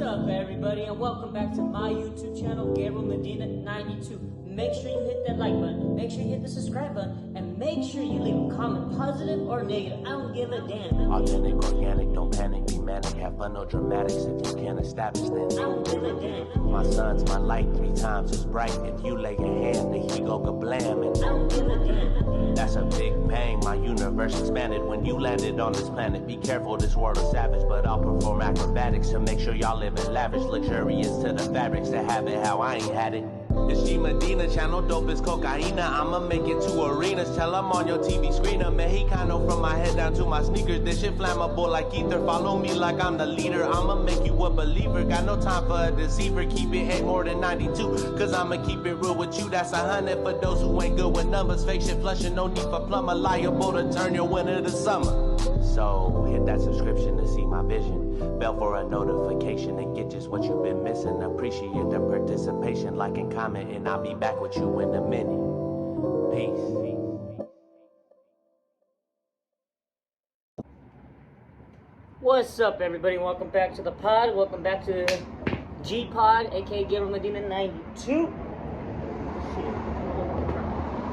up, everybody, and welcome back to my YouTube channel, Gabriel Medina 92. Make sure you hit that like button, make sure you hit the subscribe button, and make sure you leave a comment, positive or negative. I don't give a damn. Authentic, organic, don't panic, be manic, have fun, no dramatics. If you can't establish, then I don't give a damn. my son's my light 3 times as bright. If you lay your hand, then he go kablam. And I don't give a damn. that's a big pain. My universe expanded when you landed on this planet. Be careful, this world is savage, but I'll perform acrobatics to make sure y'all live in lavish, luxurious to the fabrics to have it how I ain't had it. It's G Medina channel, dope as cocaine. I'ma make it to arenas. Tell I'm on your TV screen. I'm Mexicano from my head down to my sneakers. This shit flammable like ether. Follow me like I'm the leader. I'ma make you a believer. Got no time for a deceiver. Keep it at more than 92. Cause I'ma keep it real with you. That's 100 for those who ain't good with numbers. Fake shit flushing, no need for plumber. Liable to turn your winter to summer. So hit that subscription to see my vision. Bell for a notification and get just what you've been missing. Appreciate the participation, like and comment, and I'll be back with you in a minute. Peace. What's up, everybody? Welcome back to the pod. Welcome back to G Pod, aka Gabriel Medina 92.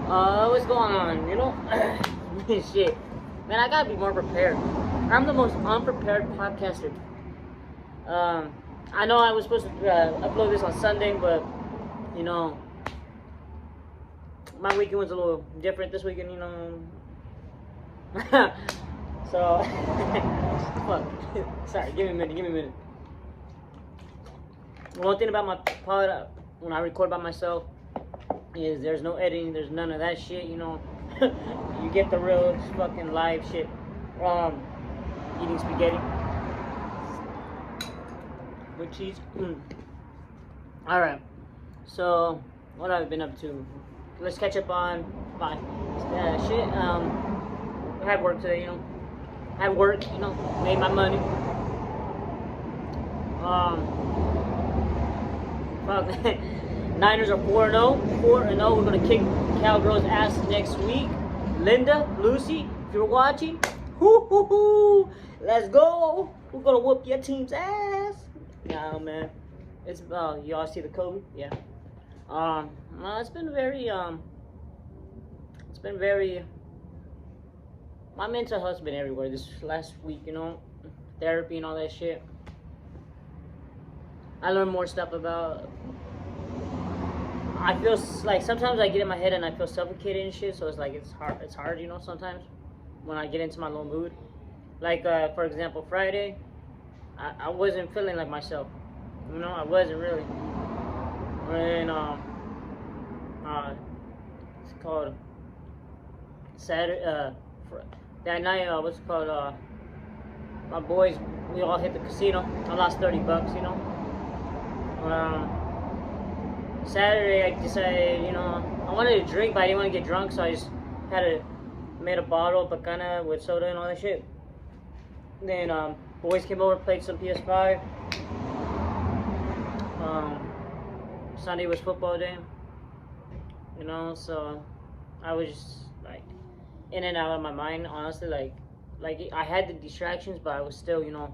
What's going on? You know, shit. Man, I gotta be more prepared. I'm the most unprepared podcaster. I know I was supposed to upload this on Sunday, but you know, my weekend was a little different this weekend. You know, so fuck. Sorry, give me a minute. One thing about my pod, when I record by myself, is there's no editing, there's none of that shit. You know, you get the real fucking live shit. Eating spaghetti with cheese. Alright, so what have I been up to? Let's catch up on my shit. I had work today, you know. Had work, you know, made my money. Fuck. Niners are 4-0. 4-0. We're gonna kick Cowgirls' ass next week. Linda, Lucy, if you're watching, let's go. We're gonna whoop your team's ass. Nah, man. It's y'all see the COVID? Yeah. It's been very my mental health's been everywhere this last week, you know, therapy and all that shit. I learned more stuff about. I feel like sometimes I get in my head and I feel suffocated and shit, so it's like it's hard, you know, sometimes when I get into my low mood. Like, for example, Friday, I wasn't feeling like myself. You know, I wasn't really. And, it's called Saturday, that night, what's it called, my boys, we all hit the casino. I lost $30, you know. Saturday, I decided, you know, I wanted to drink, but I didn't want to get drunk, so I just made a bottle of bacana with soda and all that shit. Then boys came over, played some PS5. Sunday was football day, you know, so I was just like in and out of my mind, honestly. Like I had the distractions, but I was still, you know,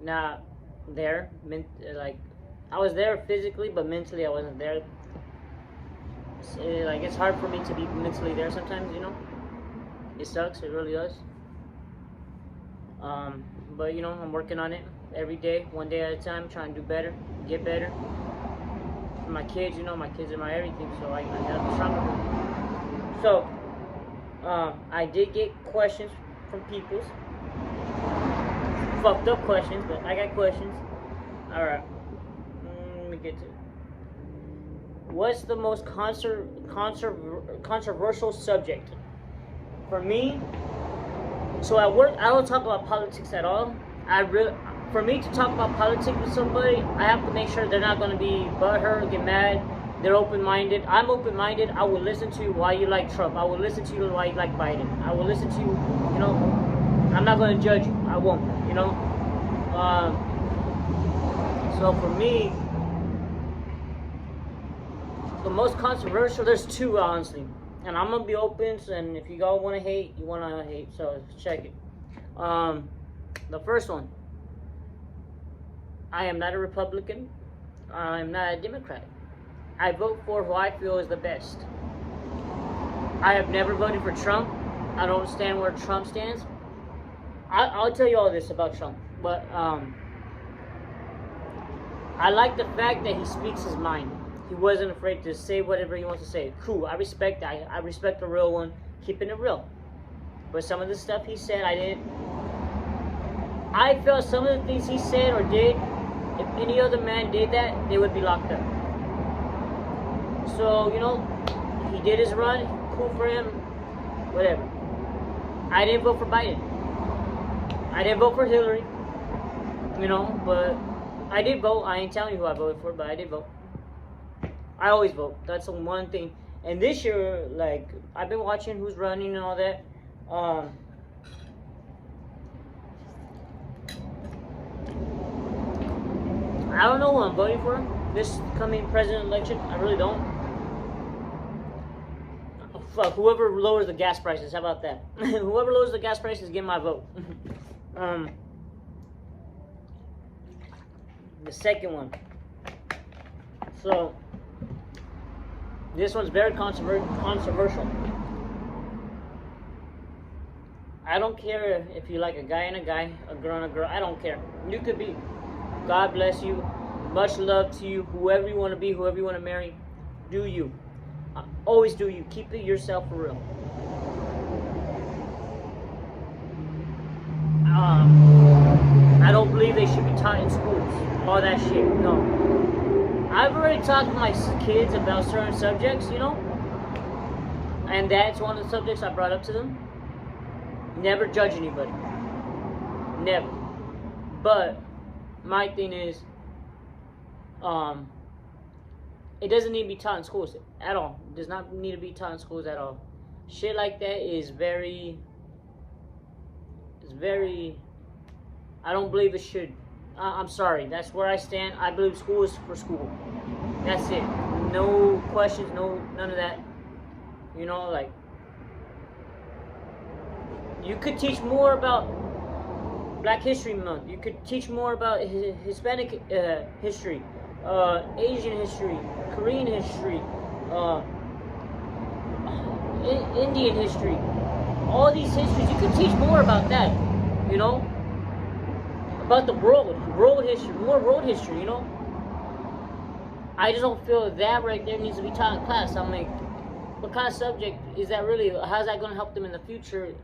not there. Like I was there physically, but mentally I wasn't there. So, like, it's hard for me to be mentally there sometimes, you know. It sucks, it really does. But you know, I'm working on it every day, one day at a time, trying to do better, get better. For my kids, you know, my kids are my everything, so I gotta be stronger. So, I did get questions from peoples. Fucked up questions, but I got questions. Alright. Let me get to it. What's the most controversial subject? For me, so at work, I don't talk about politics at all. For me to talk about politics with somebody, I have to make sure they're not going to be butthurt, get mad. They're open-minded. I'm open-minded. I will listen to you why you like Trump. I will listen to you why you like Biden. I will listen to you, you know. I'm not going to judge you. I won't, you know. So for me, the most controversial, there's two, honestly. And I'm going to be open, and if you all want to hate, you want to hate. So check it. The first one. I am not a Republican. I'm not a Democrat. I vote for who I feel is the best. I have never voted for Trump. I don't stand where Trump stands. I'll tell you all this about Trump, but I like the fact that he speaks his mind. He wasn't afraid to say whatever he wants to say. Cool, I respect that. I respect the real one, keeping it real. But some of the stuff he said, I felt some of the things he said or did, if any other man did that, they would be locked up. So, he did his run, cool for him, whatever. I didn't vote for Biden. I didn't vote for Hillary, but I did vote. I ain't telling you who I voted for, but I did vote. I always vote. That's the one thing. And this year, I've been watching who's running and all that. I don't know who I'm voting for this coming president election. I really don't. Fuck, whoever lowers the gas prices, how about that? Whoever lowers the gas prices, get my vote. The second one. So, this one's very controversial. I don't care if you like a guy and a guy, a girl and a girl. I don't care. You could be. God bless you. Much love to you. Whoever you want to be, whoever you want to marry, do you. Always do you. Keep it yourself for real. I don't believe they should be taught in schools. All that shit. No. I've already talked to my kids about certain subjects, and that's one of the subjects I brought up to them. Never judge anybody. Never. But my thing is, it doesn't need to be taught in schools at all. It does not need to be taught in schools at all. Shit like that is very, I don't believe it should. I'm sorry. That's where I stand. I believe school is for school. That's it. No questions, none of that. You could teach more about Black History Month. You could teach more about Hispanic history, Asian history, Korean history, Indian history. All these histories, you could teach more about that, about the world history, more world history, I just don't feel that right there needs to be taught in class. I'm like, what kind of subject is that really? How's that going to help them in the future?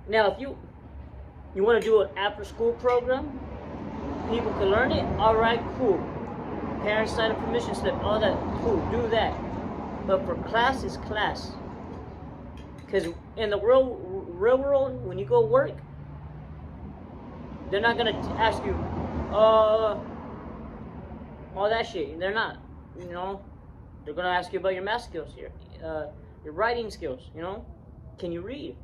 Now, if you want to do an after-school program, people can learn it. All right, cool. Parents sign a permission slip, all that, cool. Do that. But for class, it's class. Because in the real world, when you go work, they're not gonna ask you, all that shit. They're not. They're gonna ask you about your math skills, your writing skills. Can you read?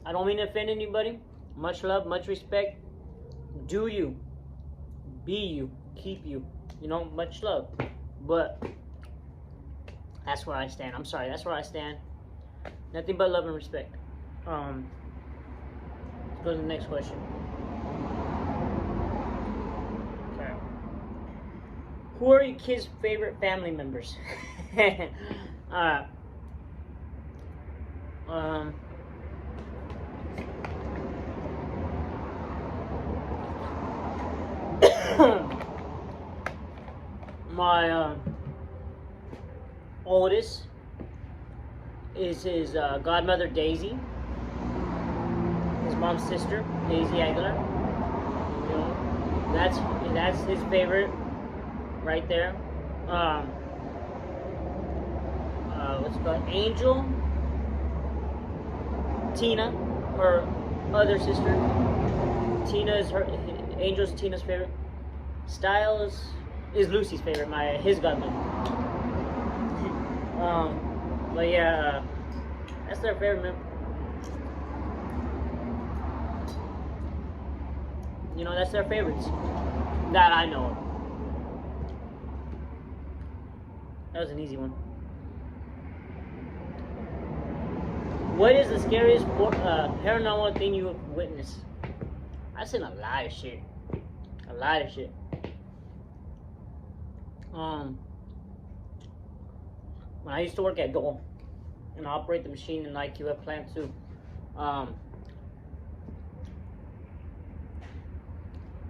I don't mean to offend anybody. Much love, much respect. Do you. Be you. Keep you. Much love. But that's where I stand. I'm sorry, that's where I stand. Nothing but love and respect. Let's go to the next question. Okay. Who are your kids' favorite family members? My oldest is his godmother Daisy, his mom's sister Daisy Aguilar. That's his favorite right there. What's it called? Angel, Tina, her other sister. Angel's Tina's favorite. Styles is Lucy's favorite, his godmother. But yeah, that's their favorite member. That's their favorites. That I know of. That was an easy one. What is the scariest paranormal thing you have witnessed? I've seen a lot of shit. A lot of shit. When I used to work at Dole and operate the machine in the IQF plant too,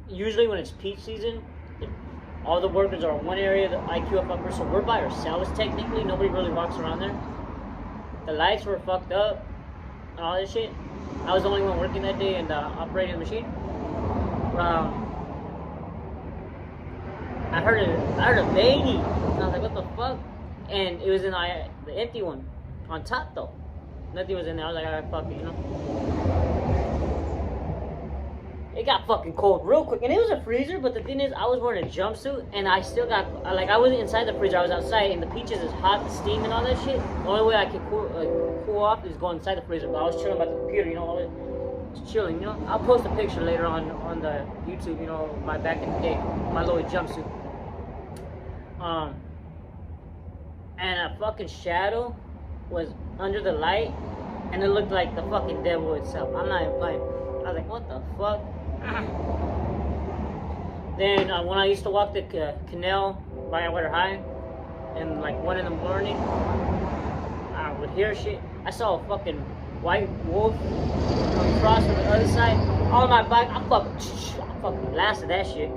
usually when it's peak season, all the workers are in one area, the IQF upper, so we're by ourselves technically. Nobody really walks around there. The lights were fucked up and all this shit. I was the only one working that day and operating the machine. I heard a lady, and I was like, what the fuck? And it was in the empty one, on top though. Nothing was in there. I was like, alright, fuck it, you know. It got fucking cold real quick, and it was a freezer. But the thing is, I was wearing a jumpsuit, and I still got I wasn't inside the freezer. I was outside, and the peaches is hot, the steam and all that shit. The only way I could cool off is go inside the freezer. But I was chilling by the computer, you know, just chilling, you know. I'll post a picture later on the YouTube, you know, my back in the day, my little jumpsuit. And a fucking shadow was under the light, and it looked like the fucking devil itself. I'm not even playing. I was like, what the fuck? Then when I used to walk the canal by Water High, and like 1 in the morning, I would hear shit. I saw a fucking white wolf cross from the other side on my bike. I fucking blasted that shit.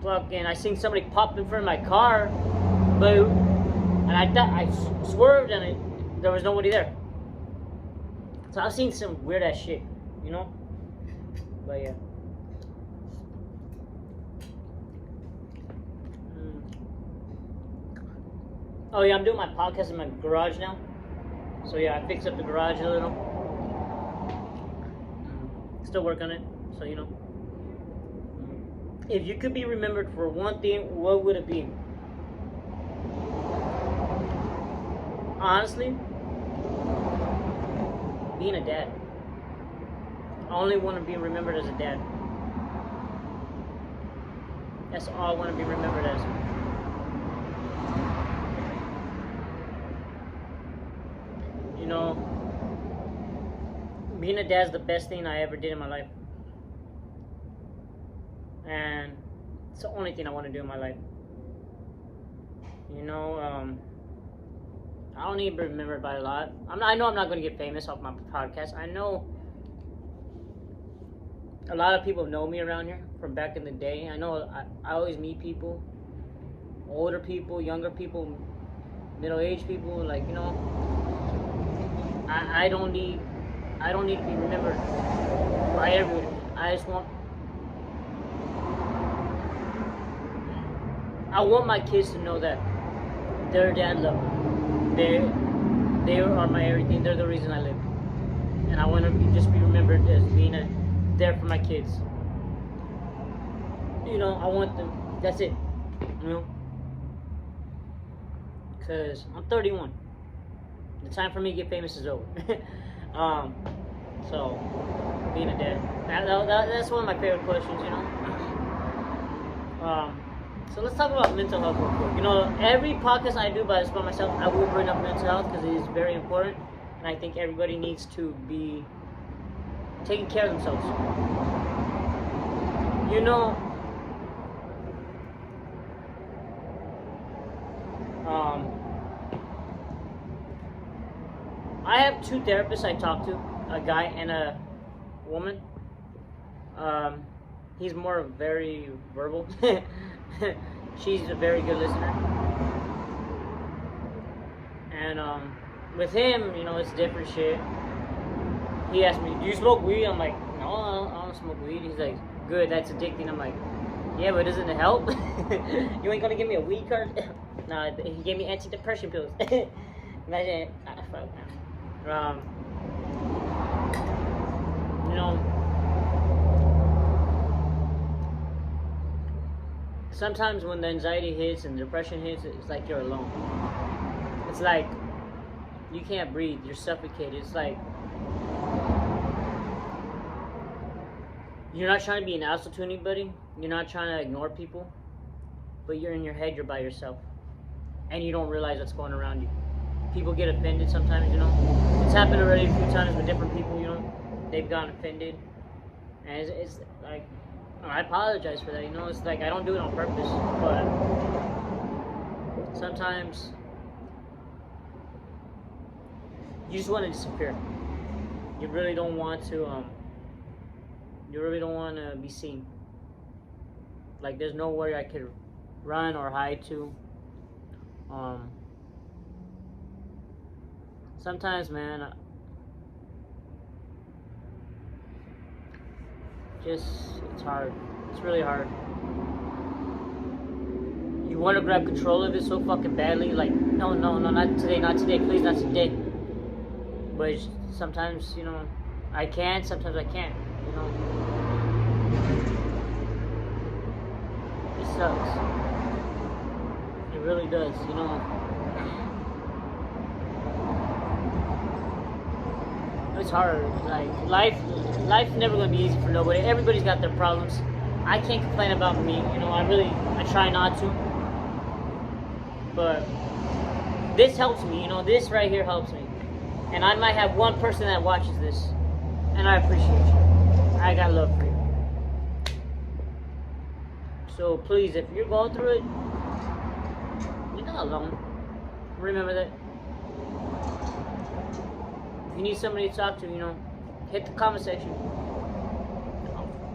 Fucking, I seen somebody pop in front of my car, and I thought I swerved, and there was nobody there. So I've seen some weird ass shit, you know. But yeah. Oh yeah, I'm doing my podcast in my garage now. So yeah, I fixed up the garage a little. Still work on it, so you know. If you could be remembered for one thing, what would it be? Honestly, being a dad. I only want to be remembered as a dad. That's all I want to be remembered as. You know, being a dad is the best thing I ever did in my life. And it's the only thing I want to do in my life. You know, I don't need to be remembered by a lot. I know I'm not going to get famous off my podcast. I know a lot of people know me around here from back in the day. I know I always meet people, older people, younger people, middle-aged people. Like, you know, I don't need to be remembered by everybody. I want my kids to know that their dad loved them. They are my everything. They're the reason I live. And I want to just be remembered as being there for my kids. You know, I want them. That's it. You know? Because I'm 31. The time for me to get famous is over. So, being a dad. That's one of my favorite questions, you know? So let's talk about mental health real quick. You know, every podcast I do by myself, I will bring up mental health because it is very important, and I think everybody needs to be taking care of themselves. You know, I have 2 therapists I talk to, a guy and a woman. He's more very verbal. She's a very good listener. And with him, you know, it's different shit. He asked me, do you smoke weed? I'm like, no, I don't smoke weed. He's like, good, that's addicting. I'm like, yeah, but doesn't it help? You ain't gonna give me a weed card? Nah, he gave me antidepressant pills. Imagine, you know, sometimes when the anxiety hits and depression hits, it's like you're alone. It's like you can't breathe, you're suffocated. It's like you're not trying to be an asshole to anybody, you're not trying to ignore people, but you're in your head, you're by yourself. and you don't realize what's going around you. People get offended sometimes, you know. It's happened already a few times with different people, you know. They've gotten offended, and it's like, I apologize for that, you know. It's like I don't do it on purpose, but sometimes you just want to disappear. You really don't want to. You really don't want to be seen. Like there's nowhere I could run or hide to. Sometimes, man, it's hard. It's really hard. You want to grab control of it so fucking badly, like, no, not today, please, not today. But sometimes, you know, I can, sometimes I can't, you know. It sucks. It really does, you know. It's hard. Like life's never gonna be easy for nobody. Everybody's got their problems. I can't complain about me. You know, I try not to. But this helps me. You know, this right here helps me. And I might have one person that watches this, and I appreciate you. I got love for you. So please, if you're going through it, you're not alone. Remember that. If you need somebody to talk to, you know, hit the comment section.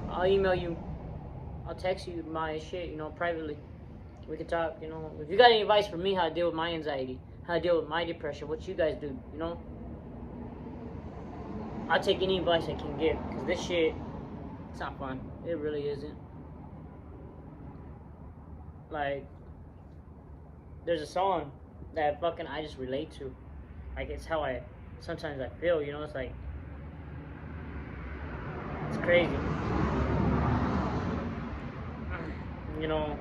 I'll email you. I'll text you my shit, you know, privately. We can talk, you know. If you got any advice for me how to deal with my anxiety, how to deal with my depression, what you guys do, you know. I'll take any advice I can get, because this shit, it's not fun. It really isn't. Like, there's a song that fucking I just relate to. Like, it's how sometimes I feel, you know. It's like, it's crazy. You know,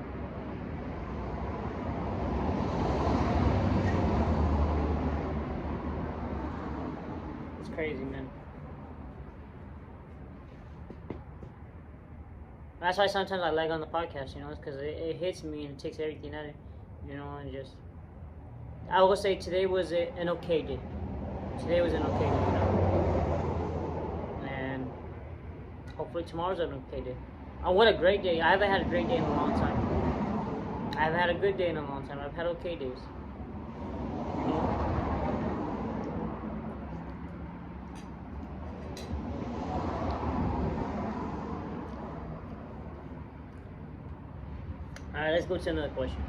it's crazy, man. That's why sometimes I lag on the podcast, you know, it's because it hits me and it takes everything out of it, you know, and just, I will say today was an okay day. Today was an okay day, you know, and hopefully tomorrow's an okay day. I want a great day. I haven't had a great day in a long time. I haven't had a good day in a long time. I've had okay days. You know? Alright, let's go to another question.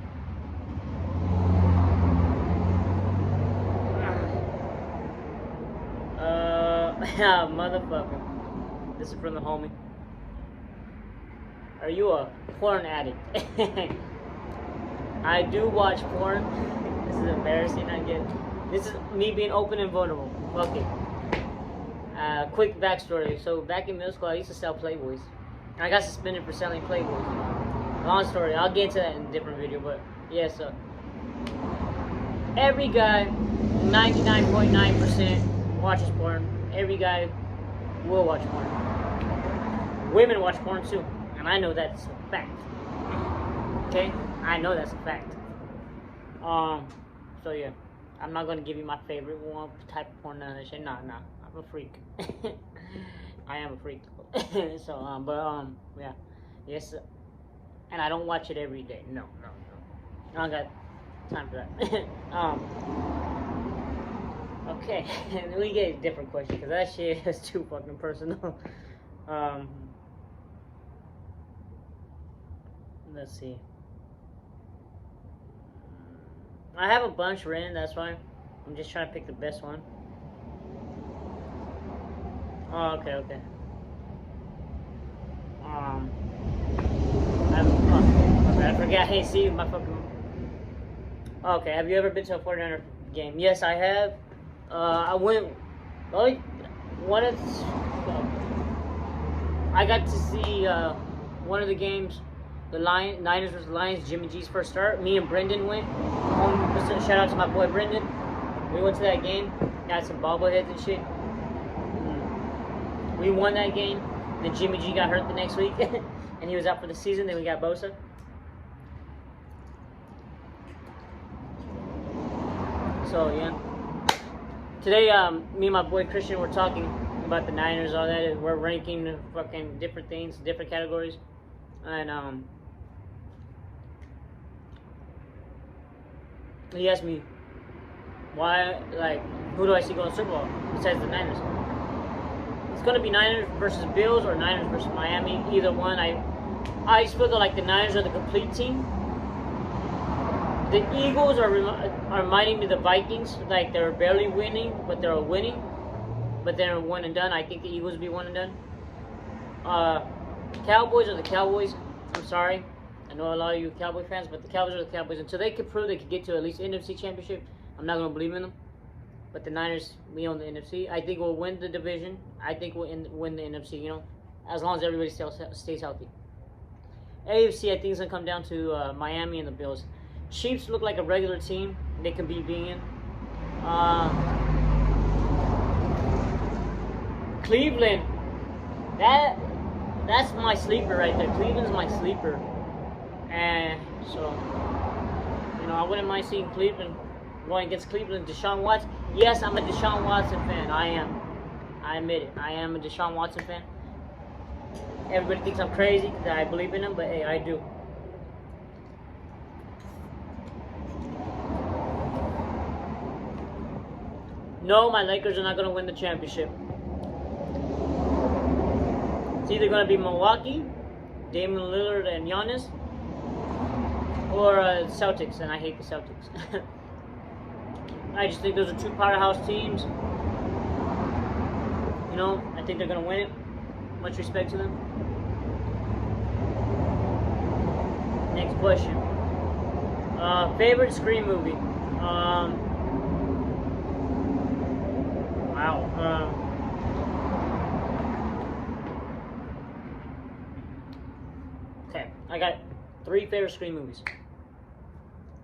Motherfucker. This is from the homie. Are you a porn addict? I do watch porn. This is embarrassing. This is me being open and vulnerable. Okay. Quick backstory. So back in middle school, I used to sell Playboys. I got suspended for selling Playboys. Long story. I'll get into that in a different video. But yeah, so every guy, 99.9% watches porn. Every guy will watch porn. Women watch porn too. And I know that's a fact. Okay? I know that's a fact. So yeah. I'm not gonna give you my favorite one type of porn, none of that shit. Nah. I'm a freak. I am a freak. So, yeah. Yes. And I don't watch it every day. No. I don't got time for that. Okay. We get a different question, because that shit is too fucking personal. Let's see. I have a bunch written, that's why. I'm just trying to pick the best one. Oh, okay. I forgot. Hey, see my fucking. Okay, have you ever been to a Fortnite game? Yes, I have. I went. I got to see one of the games. The Niners vs. Lions, Jimmy G's first start. Me and Brendan went. Shout out to my boy Brendan. We went to that game. Got some bobbleheads and shit. We won that game. Then Jimmy G got hurt the next week. And he was out for the season. Then we got Bosa. So yeah. Today, me and my boy Christian were talking about the Niners, all that. We're ranking fucking different things, different categories, and he asked me why, like, who do I see going to Super Bowl besides the Niners? It's gonna be Niners versus Bills or Niners versus Miami. Either one. I just feel like the Niners are the complete team. The Eagles are reminding me of the Vikings, like they're barely winning, but they're winning. But they're one and done. I think the Eagles will be one and done. Cowboys are the Cowboys. I'm sorry. I know a lot of you Cowboy fans, but the Cowboys are the Cowboys. Until they can prove they can get to at least NFC Championship, I'm not going to believe in them. But the Niners, we own the NFC. I think we'll win the division. I think we'll win the NFC, you know, as long as everybody stays healthy. AFC, I think it's going to come down to Miami and the Bills. Chiefs look like a regular team. They can be being. Cleveland, that's my sleeper right there. Cleveland's my sleeper. And so, you know, I wouldn't mind seeing Cleveland going against Cleveland. Deshaun Watson. Yes, I'm a Deshaun Watson fan. I am. I admit it. I am a Deshaun Watson fan. Everybody thinks I'm crazy that I believe in him, but hey, I do. No, my Lakers are not going to win the championship. It's either going to be Milwaukee, Damian Lillard and Giannis, or Celtics, and I hate the Celtics. I just think those are two powerhouse teams. You know, I think they're going to win it. Much respect to them. Next question. Favorite Scream movie? Wow. Okay, I got 3 favorite Scream movies.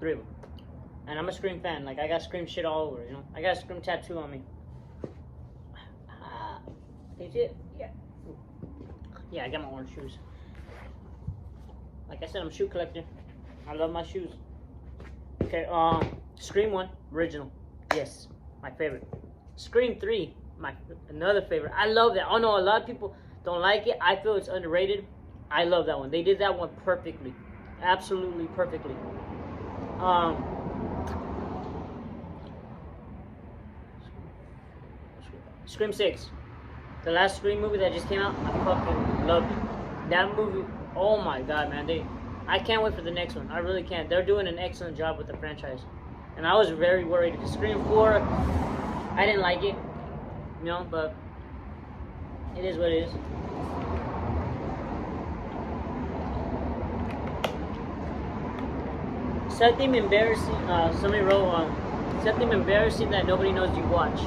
3 of them. And I'm a Scream fan. Like, I got Scream shit all over, you know? I got a Scream tattoo on me. Is it? Yeah. Yeah, I got my orange shoes. Like I said, I'm a shoe collector. I love my shoes. Okay, Scream 1, original. Yes, my favorite. Scream 3, another favorite. I love that. I know a lot of people don't like it. I feel it's underrated. I love that one. They did that one perfectly. Absolutely perfectly. Scream 6. The last Scream movie that just came out, I fucking loved it. That movie, oh my god, man. I can't wait for the next one. I really can't. They're doing an excellent job with the franchise. And I was very worried because Scream 4, I didn't like it. You know, but it is what it is. Something embarrassing, somebody wrote something embarrassing that nobody knows you watch.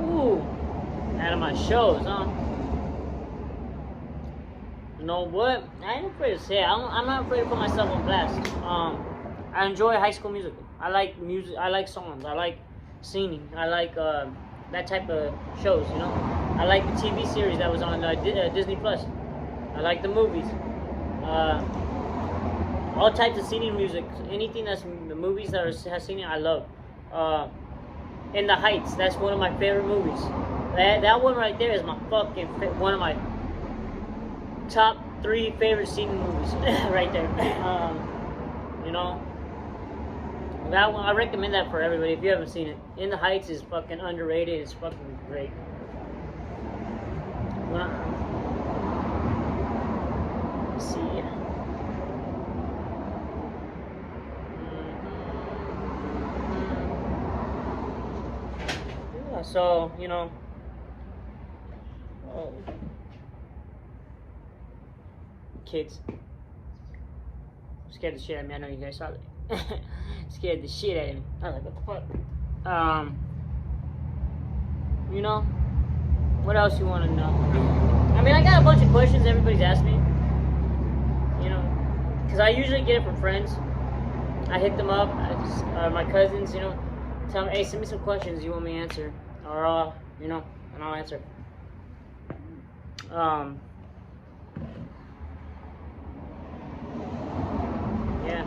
Ooh, out of my shows, huh? You know what? I ain't afraid to say it. I'm not afraid to put myself on blast. I enjoy High School Musical. I like music. I like songs. I like singing. I like that type of shows. You know, I like the TV series that was on Disney Plus. I like the movies. All types of singing music. Anything that's the movies that has singing, I love. In the Heights, that's one of my favorite movies. That one right there is my fucking one of my top 3 favorite singing movies right there. You know, that one, I recommend that for everybody if you haven't seen it. In the Heights is fucking underrated. It's fucking great. Let's see. Yeah, so, you know, kids scared the shit out of me. I know you guys saw that. Scared the shit out of me. I was like, what the fuck? You know, what else you want to know? I mean, I got a bunch of questions everybody's asked me. You know, because I usually get it from friends. I hit them up, my cousins, you know, tell them, hey, send me some questions you want me to answer. Or, you know, and I'll answer. Yeah.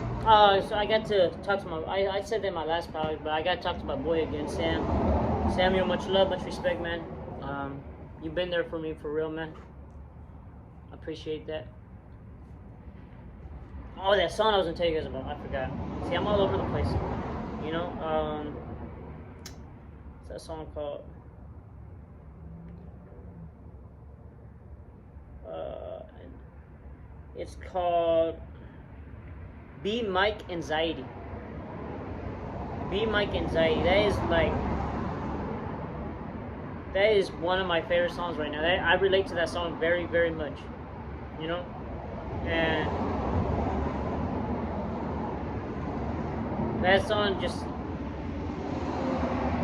So I got to talk to I said that in my last podcast, but I got to talk to my boy again, Sam. Samuel, much love, much respect, man. You've been there for me for real, man. I appreciate that. Oh, that song I was gonna tell you guys about. I forgot. See, I'm all over the place. You know, what's that song called? It's called Be Mike Anxiety. Be Mike Anxiety. That is one of my favorite songs right now. I relate to that song very, very much. You know? And that song just,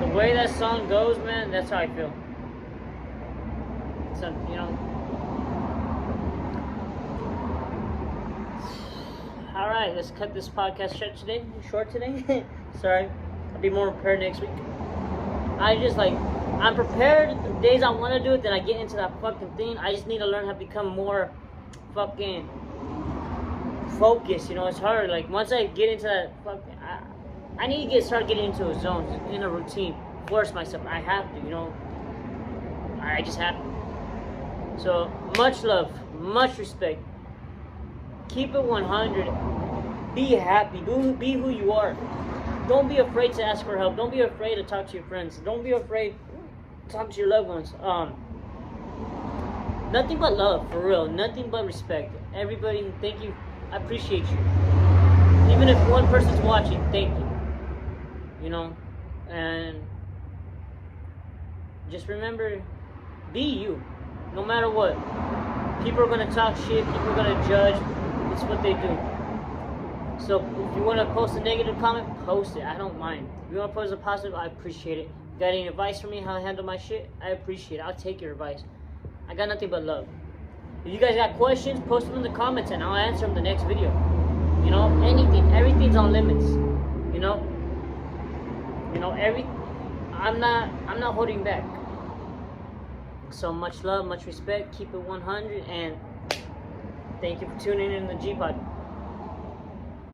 the way that song goes, man, that's how I feel. So, you know. Alright, let's cut this podcast short today. Sorry. I'll be more prepared next week. I'm prepared the days I want to do it, then I get into that fucking thing. I just need to learn how to become more fucking focused, you know. It's hard. Like, once I get into that fucking, I need to start getting into a zone, in a routine, force myself. I have to, you know. I just have to. So, much love, much respect. Keep it 100. Be happy. Be who you are. Don't be afraid to ask for help. Don't be afraid to talk to your friends. Don't be afraid to talk to your loved ones. Nothing but love, for real. Nothing but respect. Everybody, thank you. I appreciate you. Even if one person's watching, thank you. You know? And just remember, be you. No matter what. People are going to talk shit. People are going to judge. It's what they do. So if you want to post a negative comment, post it. I don't mind. If you want to post a positive, I appreciate it. Got any advice for me how to handle my shit? I appreciate it. I'll take your advice. I got nothing but love. If you guys got questions, post them in the comments and I'll answer them the next video. You know, anything. Everything's on limits. You know, I'm not holding back. So much love, much respect. Keep it 100, and thank you for tuning in the G-Pod.